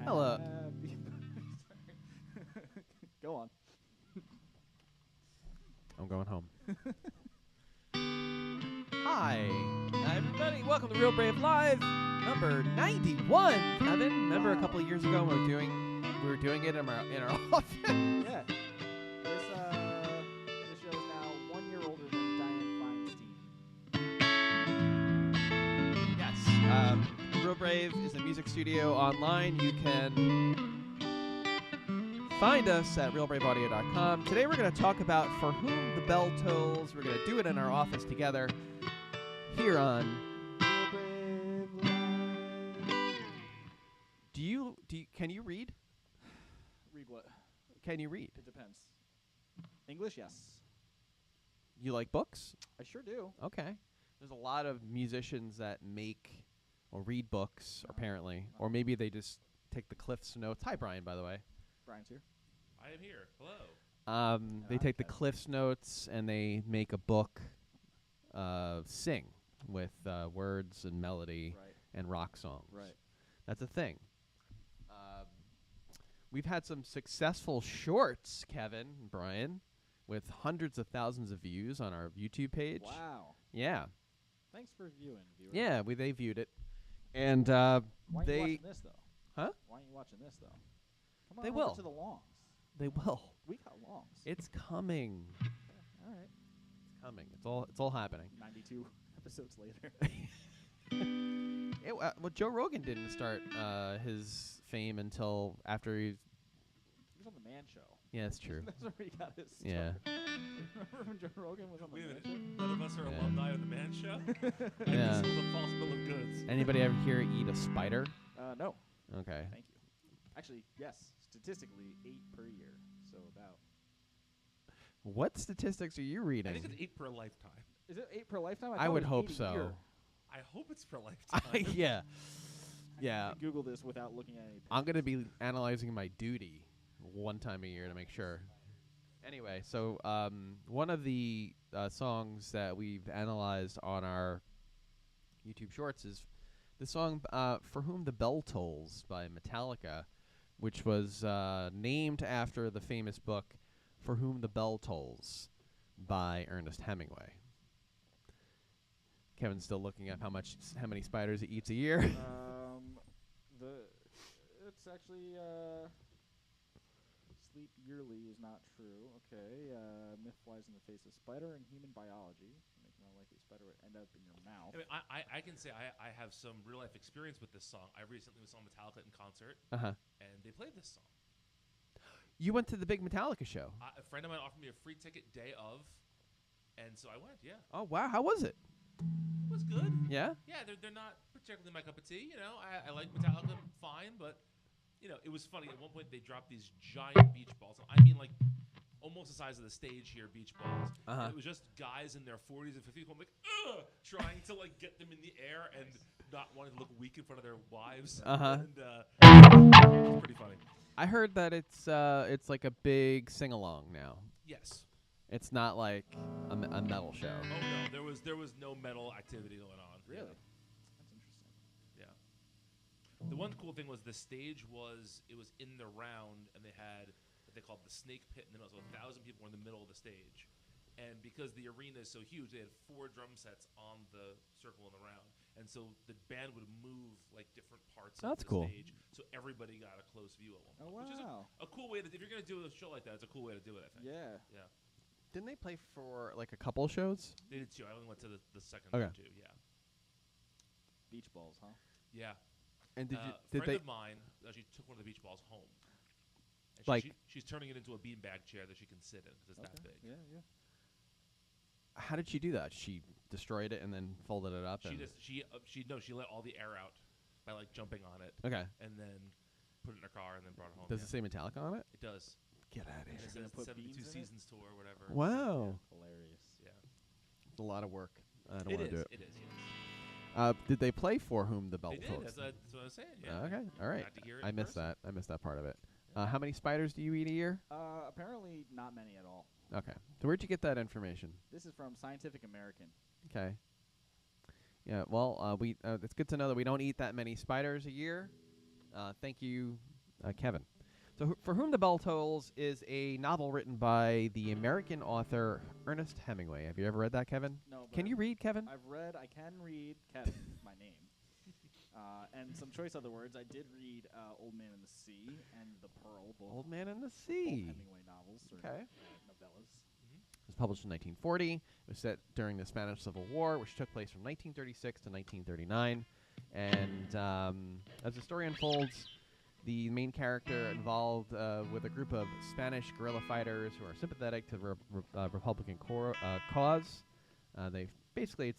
Hello. Go on. I'm going home. Hi, everybody. Welcome to Real Brave Live, number 91. Kevin, remember a couple of years ago we were doing it in our office. Yeah. This show is now 1 year older than Diane Feinstein. Yes. Real Brave is a music studio online. You can find us at realbraveaudio.com. Today we're going to talk about For Whom the Bell Tolls. We're going to do it in our office together here on Real Brave Live. Can you read? Read what? Can you read? It depends. English, yes. You like books? I sure do. Okay. There's a lot of musicians that make or read books, apparently. Or maybe they just take the Cliff's Notes. Hi, Brian, by the way. Brian's here. I am here. Hello. They take the Cliff's Notes and they make a book, sing with words and melody Right. and rock songs. Right. That's a thing. We've had some successful shorts, Kevin and Brian, with hundreds of thousands of views on our YouTube page. Wow. Yeah. Thanks for viewing, viewer. Yeah, they viewed it. And Why aren't they you watching this, though? Huh? Why aren't you watching this, though? Come on They over will. to the longs. they will. We got longs. It's coming. All right. It's coming. It's all happening. 92 episodes later. Well, Joe Rogan didn't start his fame until after he. He was on the Man Show. Yeah, it's true. That's where he got his start. Yeah. Remember when Joe Rogan was on the Wait a Man minute. Show? None of us are Yeah. alumni of the Man Show. Yeah. This is a false bill of goods. Anybody ever here eat a spider? No. Okay. Thank you. Actually, yes. Statistically, 8 per year. So about. What statistics are you I reading? think it's 8 per lifetime. Is it 8 per lifetime? I thought it would was hope 8 a so. year. I hope it's per lifetime. Yeah. I Yeah. can Google this without looking at any. I'm going to be analyzing my duty one time a year to make sure. Anyway, so one of the songs that we've analyzed on our YouTube Shorts is the song For Whom the Bell Tolls by Metallica, which was named after the famous book For Whom the Bell Tolls by Ernest Hemingway. Kevin's still looking up how many spiders he eats a year. It's actually sleep yearly is not true. Okay, myth flies in the face of spider and human biology. Make it more likely spider would end up in your mouth. I mean, I can say I have some real life experience with this song. I recently saw Metallica in concert, Uh-huh. and they played this song. You went to the big Metallica show. A friend of mine offered me a free ticket day of, and so I went. Yeah, Oh, wow. How was it? it was good. Yeah? Yeah, they're not particularly my cup of tea. You know, I like Metallica fine, but you know, it was funny. At one point, they dropped these giant beach balls. I mean, like almost the size of the stage here, beach balls. Uh-huh. And it was just guys in their 40s and 50s going like, ugh, trying to like get them in the air and not wanting to look weak in front of their wives. Uh-huh. And it was pretty funny. I heard that it's like a big sing-along now. Yes. It's not like a metal show. Oh no, there was no metal activity going on. Really? Yeah. That's interesting. Yeah. The one cool thing was the stage was in the round, and they had what they called the snake pit in the middle. So 1,000 people were in the middle of the stage, and because the arena is so huge, they had 4 drum sets on the circle in the round, and so the band would move like different parts of That's the cool. stage, so everybody got a close view of them. Oh Which is wow. a cool way to, if you're gonna do a show like that, it's a cool way to do it. I think. Yeah. Yeah. Didn't they play for like a couple shows? They did too. I only went to the second Okay. one too. Yeah. Beach balls, huh? Yeah. And did A did friend they? of mine actually took one of the beach balls home. And Like- she's turning it into a beanbag chair that she can sit in because it's that big. Yeah, yeah. How did she do that? She destroyed it and then folded it up. She and just she let all the air out by like jumping on it okay. and then put it in her car and then brought it home. Does yeah. it say Metallica on it? It does. Get out of And here! it gonna says put 72 beans in it? seasons tour or whatever. Wow, Hilarious. Yeah. it's a lot of work. I don't It want to do is. it. It is. Yes. Did they play For Whom the Bell They did. Tolls? That's what I was saying. Yeah. Okay, all right. Got to hear it I in missed person. that. I missed that part of it. How many spiders do you eat a year? Apparently not many at all. Okay. So where'd you get that information? This is from Scientific American. Okay. Yeah. Well, it's good to know that we don't eat that many spiders a year. Thank you, Kevin. So, For Whom the Bell Tolls is a novel written by the American author Ernest Hemingway. Have you ever read that, Kevin? No. But Can you read, Kevin? I can read Kevin, my name. And some choice other words. I did read Old Man in the Sea and The Pearl, both Old Man in the both Sea. Hemingway novels or Okay. novellas. It was published in 1940. It was set during the Spanish Civil War, which took place from 1936 to 1939. And as the story unfolds, the main character involved with a group of Spanish guerrilla fighters who are sympathetic to the Republican cause. They basically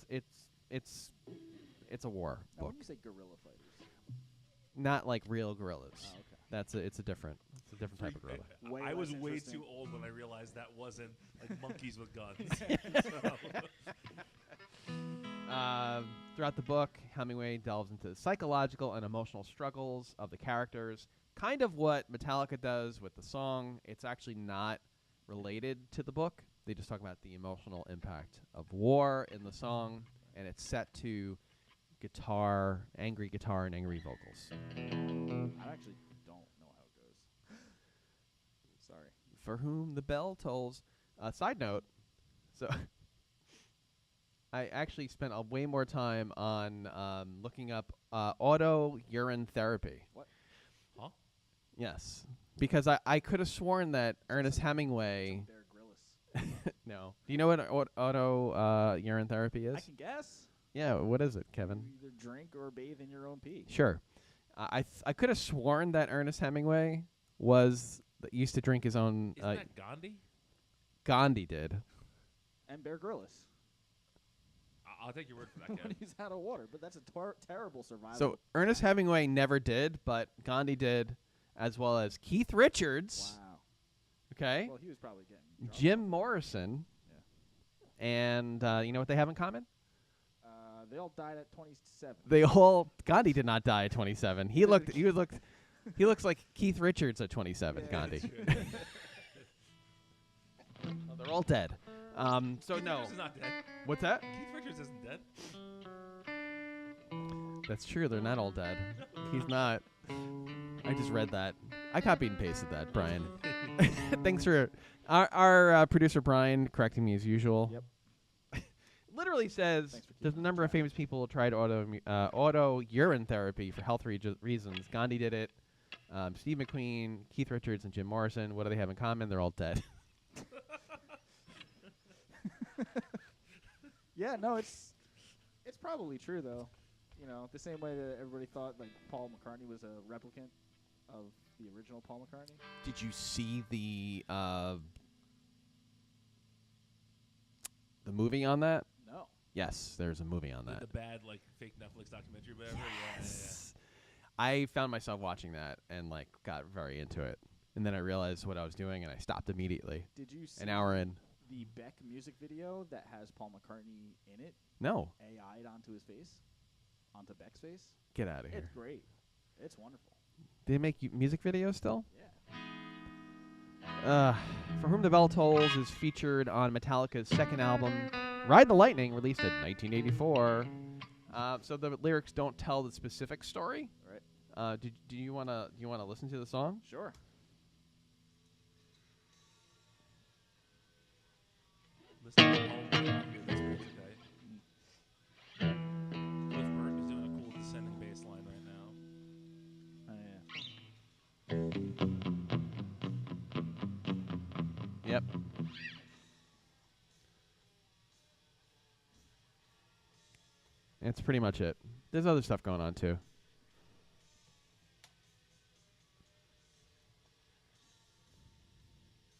it's a war Now, book, when you say guerrilla fighters, not like real guerrillas. oh, okay. It's a different type of gorilla. Way I was less way interesting. too old when I realized that wasn't like monkeys with guns. Throughout the book, Hemingway delves into the psychological and emotional struggles of the characters, kind of what Metallica does with the song. It's actually not related to the book. They just talk about the emotional impact of war in the song, and it's set to angry guitar and angry vocals. I actually don't know how it goes. Sorry. For Whom the Bell Tolls. Side note, so I actually spent way more time on looking up auto urine therapy. What? Huh? Yes, because I could have sworn that Ernest Hemingway. Bear Grylls. No. Do you know what auto urine therapy is? I can guess. Yeah. What is it, Kevin? You either drink or bathe in your own pee. Sure. I could have sworn that Ernest Hemingway used to drink his own. Isn't that Gandhi? Gandhi did. And Bear Grylls. I'll take your word for that, When Kevin. he's out of water, but that's a terrible survival. So Ernest Hemingway never did, but Gandhi did, as well as Keith Richards. Wow. Okay. Well, he was probably getting drunk. Jim Morrison. Yeah. And you know what they have in common? They all died at 27. Gandhi did not die at 27. He looks like Keith Richards at 27. Yeah, Gandhi. that's true. Well, they're all dead. So Keith no. Richards is not dead. What's that? Keith Richards isn't dead. That's true. They're not all dead. He's not. I just read that. I copied and pasted that, Brian. Thanks for our producer Brian correcting me as usual. Yep. Literally says Thanks for there's a keeping number of track. famous people who tried auto urine therapy for health reasons. Gandhi did it. Steve McQueen, Keith Richards, and Jim Morrison. What do they have in common? They're all dead. Yeah, no, it's probably true though. You know, the same way that everybody thought like Paul McCartney was a replicant of the original Paul McCartney. Did you see the movie on that? No. Yes, there's a movie on that. The bad like fake Netflix documentary, whatever. Yes. I found myself watching that and like got very into it, and then I realized what I was doing, and I stopped immediately. Did you see An hour in. the Beck music video that has Paul McCartney in it, No, AI'd onto his face, onto Beck's face? get out of here. It's great. It's wonderful. They make music videos still? Yeah. For Whom the Bell Tolls is featured on Metallica's second album, Ride the Lightning, released in 1984. So the lyrics don't tell the specific story. Right. Do you wanna listen to the song? Sure. Listen to Paul McCartney, that's great today. Cliff Burton is doing a cool descending bass line right now. Yeah. Yep. That's pretty much it. There's other stuff going on too.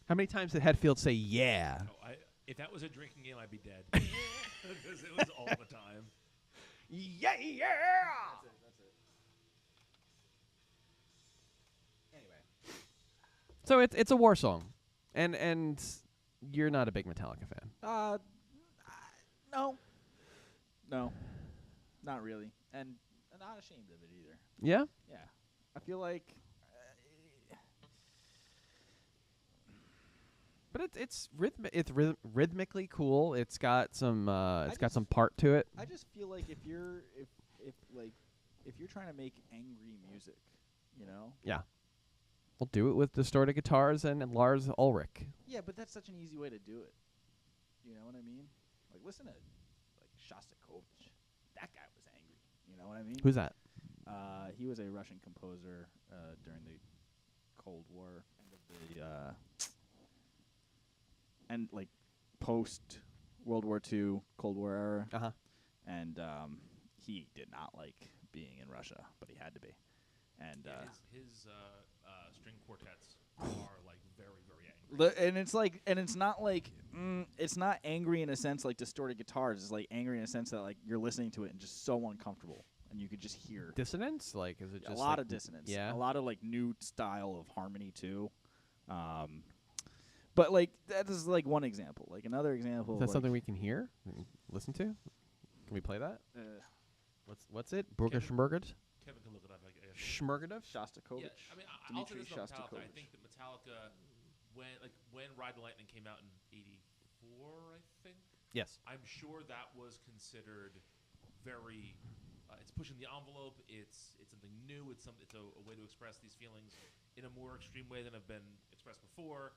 How many times did Hetfield say "yeah"? Oh, if that was a drinking game, I'd be dead. Because it was all the time. Yeah, yeah. That's it. Anyway, so it's a war song, and you're not a big Metallica fan. No. No. Not really. And I'm not ashamed of it either. Yeah. Yeah. I feel like But it's rhythmically cool. It's got some just- part to it. I just feel like if you're trying to make angry music, you know? Yeah. we'll do it with distorted guitars and Lars Ulrich. Yeah, but that's such an easy way to do it. You know what I mean? Like, listen to like Shostakovich. That guy was angry. You know what I mean? Who's that? He was a Russian composer during the Cold War, end of the and like post World War II, Cold War era, Uh huh. and he did not like being in Russia, but he had to be. And Yeah, his string quartets are like very, very angry. and it's not like it's not angry in a sense like distorted guitars. It's like angry in a sense that like you're listening to it and just so uncomfortable, and you could just hear Dissonance? Like, is it a just lot like of dissonance. Yeah. A lot of like new style of harmony too. But like that is like one example. Like another example. Is that like, something we can hear, listen to? Can we play that? What's it? Burger Kevin- Schmurgert? Kevin can look it up. I guess. Schmurgert? Shostakovich? Yeah, I mean, I'll say Dmitri this about Metallica. I Shostakovich. think that Metallica, when Ride the Lightning came out in '84, I think. Yes. I'm sure that was considered very. It's pushing the envelope. It's something new. It's a way to express these feelings in a more extreme way than have been expressed before.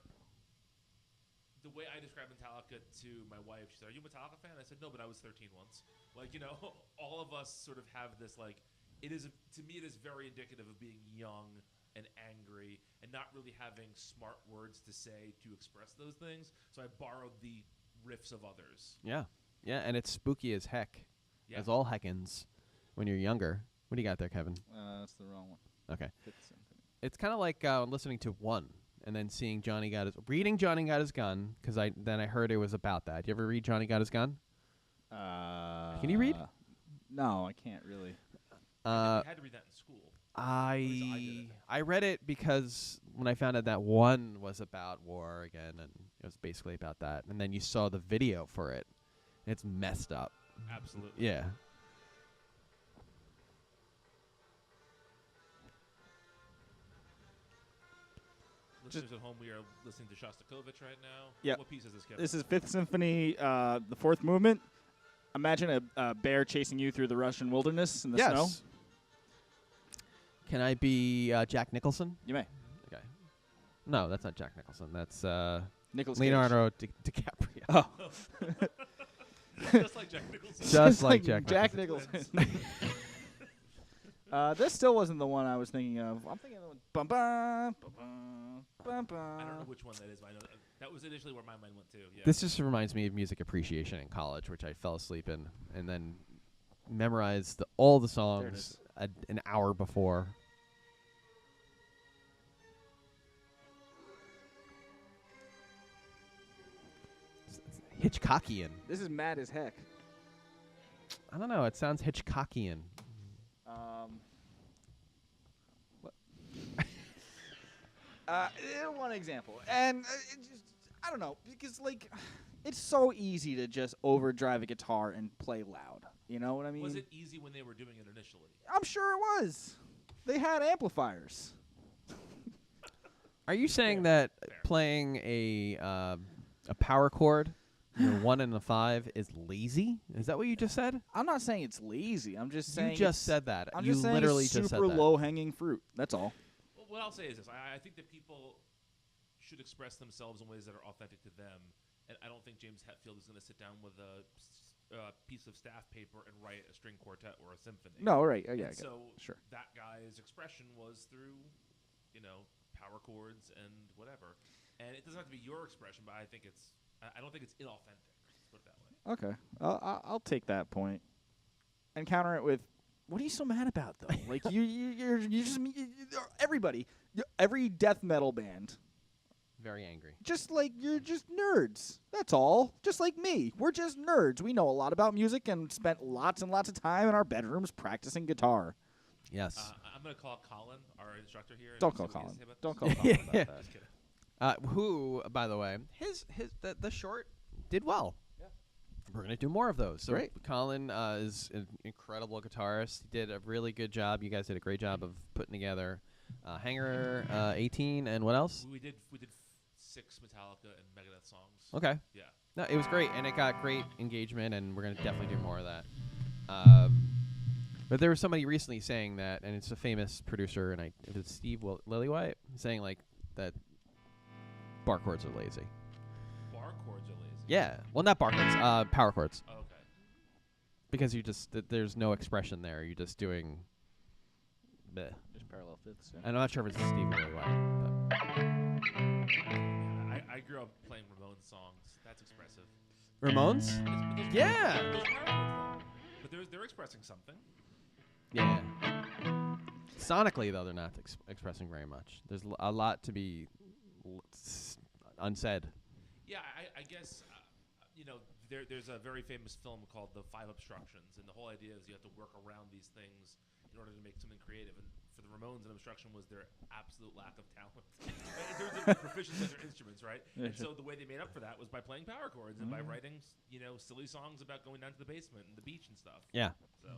The way I describe Metallica to my wife, she said, "Are you a Metallica fan?" I said, "No, but I was 13 once." Like, you know, all of us sort of have this like. It is to me. It is very indicative of being young and angry and not really having smart words to say to express those things. So I borrowed the riffs of others. Yeah. Yeah, and it's spooky as heck. Yeah. As all heckins when you're younger. What do you got there, Kevin? That's the wrong one. Okay. Fifth Symphony. It's kind of like listening to One and then seeing reading Johnny Got His Gun, because I heard it was about that. You ever read Johnny Got His Gun? Can you read? No, I can't really. You had to read that in school. I read it because when I found out that One was about war again, and it was basically about that, and then you saw the video for it, and it's messed up. Absolutely. Yeah. Listeners at home, we are listening to Shostakovich right now. Yeah. What piece is this, Kevin? This is Fifth Symphony, the fourth movement. Imagine a bear chasing you through the Russian wilderness in the snow. Can I be Jack Nicholson? You may. Okay. No, that's not Jack Nicholson. That's Nicholas Leonardo DiCaprio. Oh. Just like Jack Nicholson. Just like Jack Nicholson. This still wasn't the one I was thinking of. I'm thinking of the one. Bum, bum, bum, bum, bum, I don't know bum. which one that is, but I know that was initially where my mind went to. Yeah. This just reminds me of music appreciation in college, which I fell asleep in, and then memorized all the There it songs is. an hour before. Hitchcockian. This is mad as heck. I don't know. It sounds Hitchcockian. What? One example, and it just, I don't know, because like it's so easy to just overdrive a guitar and play loud. You know what I mean? Was it easy when they were doing it initially? I'm sure it was. They had amplifiers. Are you saying Fair. that playing a power chord, you know, 1 and a 5, is lazy? Is that what you just said? I'm not saying it's lazy. I'm just saying You just it's- said that. I'm you just saying literally it's just said super that. low hanging fruit. That's all. Well, what I'll say is this: I think that people should express themselves in ways that are authentic to them, and I don't think James Hetfield is going to sit down with a piece of staff paper and write a string quartet or a symphony. No, right? Oh, yeah, I And get it. so Sure. that guy's expression was through, power chords and whatever. And it doesn't have to be your expression, but I think I don't think it's inauthentic. Let's put it that way. Okay, I'll take that point and counter it with, what are you so mad about though? Like you're just everybody, every death metal band, Very angry. just like you're just nerds. That's all. Just like me, we're just nerds. We know a lot about music and spent lots and lots of time in our bedrooms practicing guitar. Yes. I'm going to call Colin, our instructor here. and Don't see call what he has Colin. to say about Don't this. call Colin about Yeah. that. Just kidding. Who, by the way, the short did well. Yeah. We're gonna do more of those. So Great. Colin is an incredible guitarist. He did a really good job. You guys did a great job of putting together Hangar 18 and what else? We did 6 Metallica and Megadeth songs. Okay. Yeah. No, it was great, and it got great engagement, and we're gonna definitely do more of that. But there was somebody recently saying that, and it's a famous producer, and if it's Steve Lillywhite, saying like that bar chords are lazy. Bar chords are lazy. Yeah. Well, not bar chords, power chords. Oh, okay. Because you just there's no expression there. You're just doing. Bleh. Just parallel fifths. Yeah. And I'm not sure if it's Steve Lillywhite. I grew up playing Ramones songs. That's expressive. Ramones? Yeah. Those power chords, though. But they're expressing something. Yeah. Sonically, though, they're not expressing very much. There's a lot to be unsaid. Yeah, I guess, there's a very famous film called The Five Obstructions, and the whole idea is you have to work around these things in order to make something creative. And for the Ramones, an obstruction was their absolute lack of talent in terms of proficiency on their instruments, right? And so the way they made up for that was by playing power chords and by writing, silly songs about going down to the basement and the beach and stuff. Yeah. So.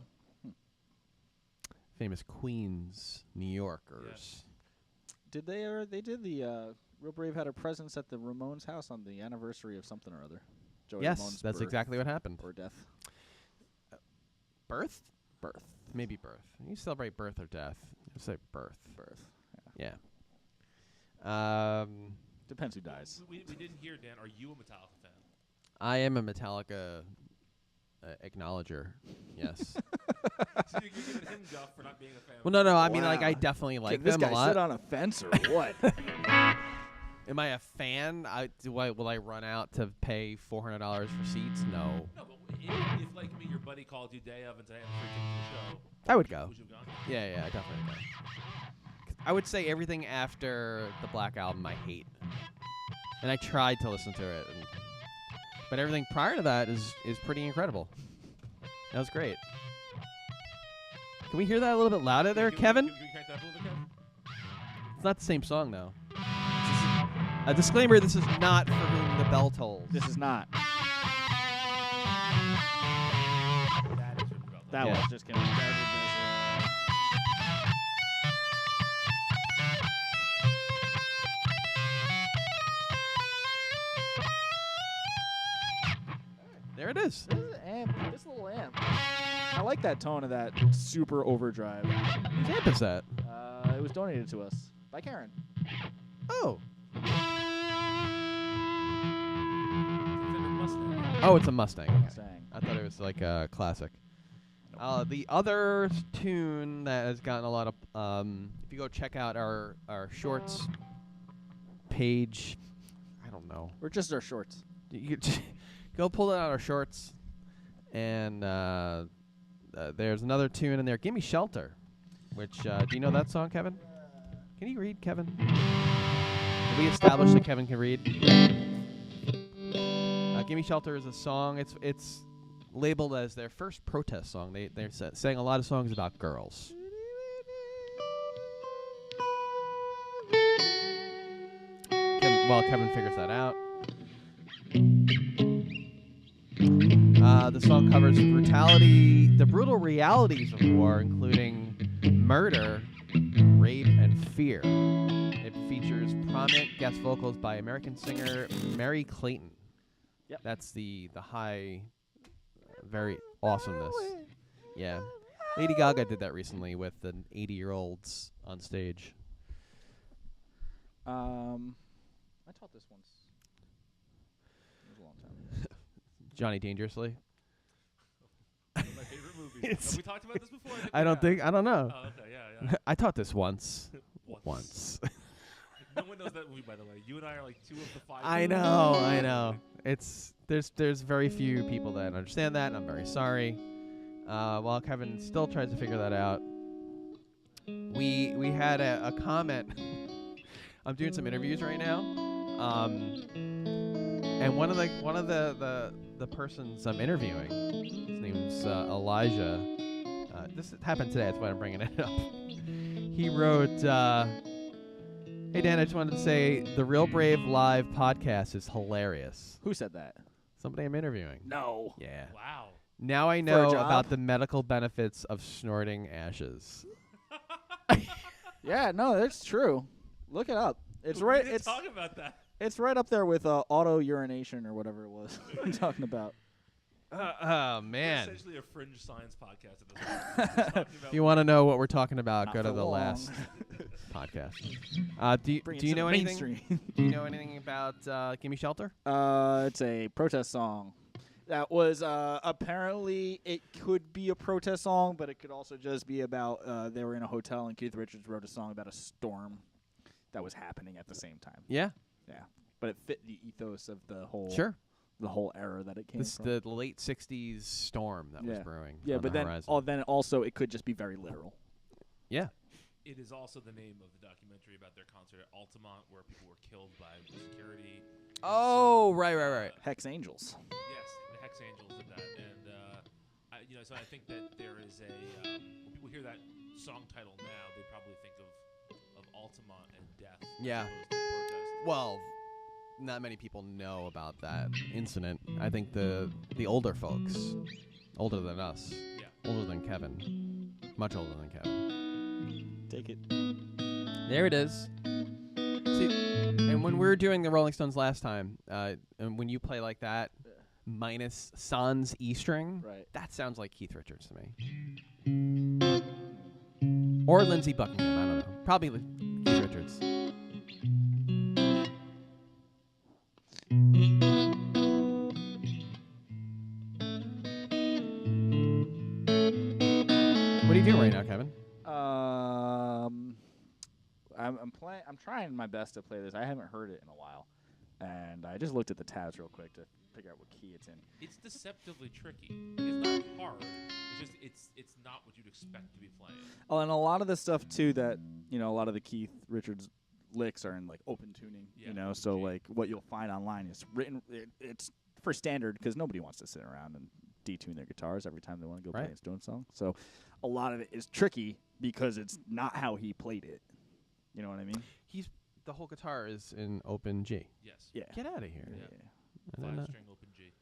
Famous Queens, New Yorkers. Did they did the Real Brave had a presence at the Ramones house on the anniversary of something or other? Joey Yes, Ramone's that's birth exactly what happened. or death. Birth? Birth. Maybe birth. You celebrate birth or death. You say birth. Birth. Yeah. Depends who dies. We didn't hear, Dan, are you a Metallica fan? I am a Metallica acknowledger. Yes. So you're giving him guff for not being a fan. Well, no. I mean, Wow. like, I definitely like Can this them a guy lot. sit on a fence or what? Am I a fan? Will I run out to pay $400 for seats? No. No, but if like me, your buddy called you day of and said, "Hey, I'm free tickets to the show," I would go. would you have gone? Yeah, I definitely would go. I would say everything after the Black Album I hate. And I tried to listen to it. But everything prior to that is pretty incredible. That was great. Can we hear that a little bit louder there, Kevin? Can we crank that up a little bit, Kevin? It's not the same song, though. A disclaimer, this is not For Whom the Bell Tolls. This is not. That is what you felt. That Yeah. was just kidding. There it is. This is an amp. This little amp. I like that tone of that super overdrive. Whose amp is that? It was donated to us by Karen. Oh. Mustang. Oh, it's a Mustang. Okay. Saying. I thought it was like a classic. The other tune that has gotten a lot of, if you go check out our shorts page, I don't know. Or just our shorts. You go pull out our shorts, and there's another tune in there. Gimme Shelter, which, do you know that song, Kevin? Can you read, Kevin? Have we established that Kevin can read? Gimme Shelter is a song. It's labeled as their first protest song. They're sang a lot of songs about girls. While Kevin figures that out. The song covers the brutal realities of war, including murder, rape, and fear. It features prominent guest vocals by American singer Mary Clayton. Yep. That's the high, very awesomeness. Yeah. Lady Gaga did that recently with the 80-year-olds on stage. I taught this once. It was a long time. Johnny Dangerously. One of my favorite movies. Have we talked about this before? I don't know. Oh, okay, yeah. I taught this once. Once. No one knows that movie, by the way. You and I are like 2 of the 5. I know. There's very few people that understand that, and I'm very sorry. While Kevin still tries to figure that out, we had a comment. I'm doing some interviews right now, and one of the persons I'm interviewing, his name's Elijah. This happened today. That's why I'm bringing it up. He wrote. Hey, Dan, I just wanted to say the Real Brave Live podcast is hilarious. Who said that? Somebody I'm interviewing. No. Yeah. Wow. Now I For a know job? about the medical benefits of snorting ashes. Yeah, no, that's true. Look it up. It's We right. didn't talk about that. It's right up there with auto urination or whatever it was I'm talking about. Oh man! We're essentially a fringe science podcast at this point. We're talking about If you want to know what we're talking about, Not go to for the long. last podcast. Do Bring it you to know the anything? mainstream. Do you know anything about "Gimme Shelter"? It's a protest song. That was apparently it could be a protest song, but it could also just be about they were in a hotel and Keith Richards wrote a song about a storm that was happening at the same time. Yeah, Yeah, but it fit the ethos of the whole the whole era that it came this from. the late '60s storm that was Yeah. brewing. Yeah, on but the then horizon. then also it could just be very literal. Yeah, It is also the name of the documentary about their concert at Altamont, where people were killed by security. Oh, right. Hex Angels. Yes, the Hex Angels did that, and so I think that there is a when people hear that song title now, they probably think of Altamont and death. Yeah. As opposed to protest. Well, not many people know about that incident. I think the older folks, older than us, Yeah. older than Kevin, much older than Kevin. Take it. There it is. See, and when we were doing the Rolling Stones last time, and when you play like that, minus Sans E string, Right. that sounds like Keith Richards to me. Or Lindsey Buckingham, I don't know. Probably Keith Richards. What are you doing right now, Kevin? I'm playing. I'm trying my best to play this. I haven't heard it in a while, and I just looked at the tabs real quick to figure out what key it's in. It's deceptively tricky. It's not hard. It's just it's not what you'd expect to be playing. Oh, and a lot of the stuff too that a lot of the Keith Richards licks are in like open tuning. Yeah, so G. like what you'll find online is written. It's for standard because nobody wants to sit around and detune their guitars every time they want to go Right. play a Stone song. So a lot of it is tricky because it's not how he played it. You know what I mean? The whole guitar is in open G. Yes. Yeah. Get out of here. Yeah. I don't know. 5-string open G.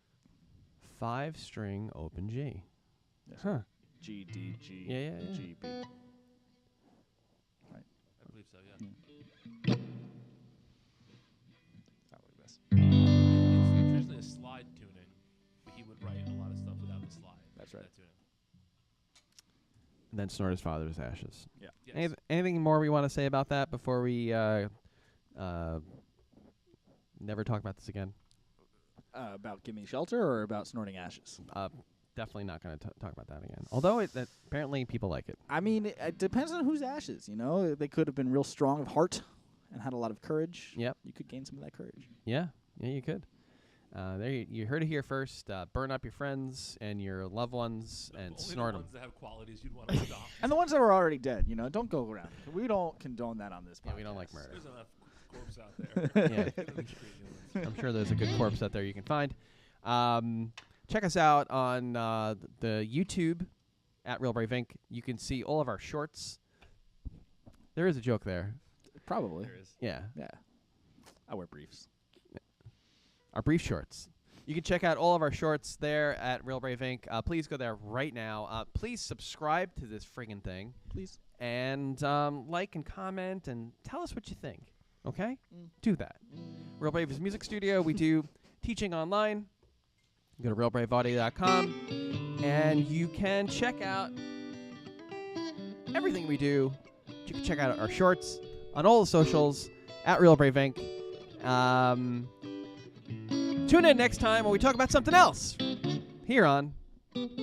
5-string open G. Yes. Huh. G D G Yeah. G B. I believe so. Yeah. Not like this. It's traditionally a slide tuning, but he would write a lot of stuff without the slide. That's right. That tuning. And then snort his father's ashes. Yes. Anything more we want to say about that before we never talk about this again? About Gimme Shelter or about Snorting Ashes? Definitely not going to talk about that again. Although apparently people like it. I mean, it depends on whose ashes. They could have been real strong of heart and had a lot of courage. Yep. You could gain some of that courage. Yeah, you could. There you heard it here first. Burn up your friends and your loved ones and Only snort the them. ones that have qualities you'd want to adopt. And the ones that are already dead, don't go around. We don't condone that on this podcast. Yeah, we don't like murder. There's enough corpse out there. Yeah. Give them street humans. I'm sure there's a good corpse out there you can find. Check us out on the YouTube at Real Brave Inc. You can see all of our shorts. There is a joke there. Probably. There is. Yeah, Yeah. I wear briefs. our brief shorts. You can check out all of our shorts there at Real Brave Inc. Please go there right now. Please subscribe to this friggin' thing. Please. And like and comment and tell us what you think. Okay? Mm. Do that. Real Brave is a music studio. We do teaching online. Go to realbraveaudio.com and you can check out everything we do. You can check out our shorts on all the socials at Real Brave Inc. Tune in next time when we talk about something else here on